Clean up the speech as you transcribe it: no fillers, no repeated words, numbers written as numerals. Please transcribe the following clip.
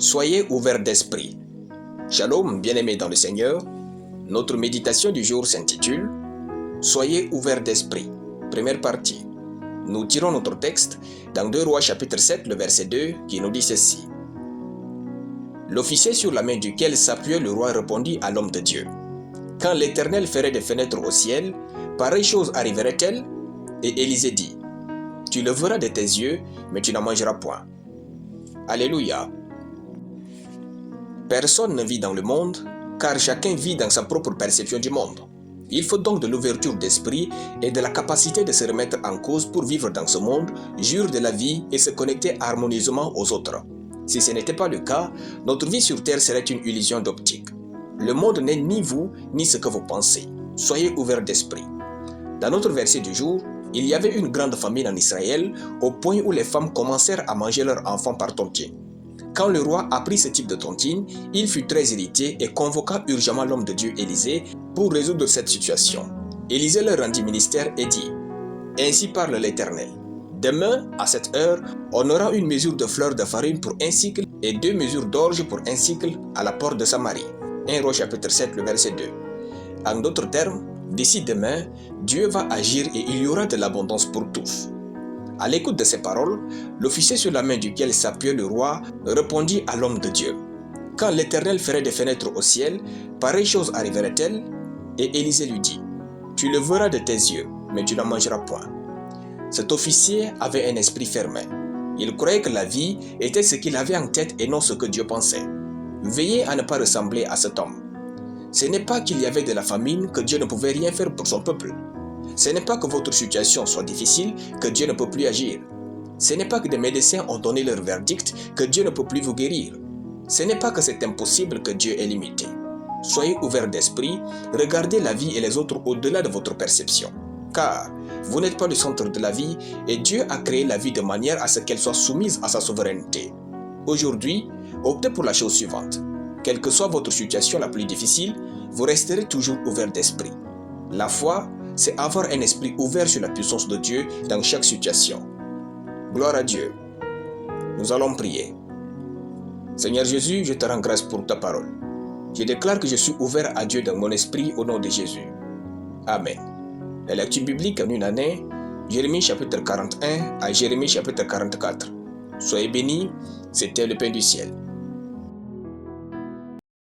Soyez ouverts d'esprit. Shalom, bien-aimés dans le Seigneur. Notre méditation du jour s'intitule « Soyez ouverts d'esprit ». Première partie. Nous tirons notre texte dans 2 Rois chapitre 7, le verset 2, qui nous dit ceci. L'officier sur la main duquel s'appuyait le roi répondit à l'homme de Dieu. « Quand l'Éternel ferait des fenêtres au ciel, pareille chose arriverait-elle » Et Élisée dit « Tu le verras de tes yeux, mais tu n'en mangeras point. » Alléluia. Personne ne vit dans le monde, car chacun vit dans sa propre perception du monde. Il faut donc de l'ouverture d'esprit et de la capacité de se remettre en cause pour vivre dans ce monde, jouir de la vie et se connecter harmonieusement aux autres. Si ce n'était pas le cas, notre vie sur terre serait une illusion d'optique. Le monde n'est ni vous, ni ce que vous pensez. Soyez ouverts d'esprit. Dans notre verset du jour, il y avait une grande famine en Israël, au point où les femmes commencèrent à manger leurs enfants par tontine. Quand le roi apprit ce type de tontine, il fut très irrité et convoqua urgemment l'homme de Dieu Élisée pour résoudre cette situation. Élisée leur rendit ministère et dit « Ainsi parle l'Éternel. Demain, à cette heure, on aura une mesure de fleur de farine pour un cycle et 2 mesures d'orge pour un cycle à la porte de Samarie. » 1 Roi chapitre 7, le verset 2. En d'autres termes, d'ici demain, Dieu va agir et il y aura de l'abondance pour tous. À l'écoute de ces paroles, l'officier sur la main duquel s'appuyait le roi répondit à l'homme de Dieu. « Quand l'Éternel ferait des fenêtres au ciel, pareille chose arriverait-elle » Et Élisée lui dit « Tu le verras de tes yeux, mais tu n'en mangeras point. » Cet officier avait un esprit fermé. Il croyait que la vie était ce qu'il avait en tête et non ce que Dieu pensait. Veillez à ne pas ressembler à cet homme. Ce n'est pas qu'il y avait de la famine que Dieu ne pouvait rien faire pour son peuple. Ce n'est pas que votre situation soit difficile que Dieu ne peut plus agir. Ce n'est pas que des médecins ont donné leur verdict que Dieu ne peut plus vous guérir. Ce n'est pas que c'est impossible que Dieu est limité. Soyez ouverts d'esprit, regardez la vie et les autres au-delà de votre perception. Car vous n'êtes pas le centre de la vie et Dieu a créé la vie de manière à ce qu'elle soit soumise à sa souveraineté. Aujourd'hui, optez pour la chose suivante. Quelle que soit votre situation la plus difficile, vous resterez toujours ouvert d'esprit. La foi, c'est avoir un esprit ouvert sur la puissance de Dieu dans chaque situation. Gloire à Dieu. Nous allons prier. Seigneur Jésus, je te rends grâce pour ta parole. Je déclare que je suis ouvert à Dieu dans mon esprit au nom de Jésus. Amen. La lecture biblique en une année, Jérémie chapitre 41 à Jérémie chapitre 44. Soyez bénis, c'était le pain du ciel.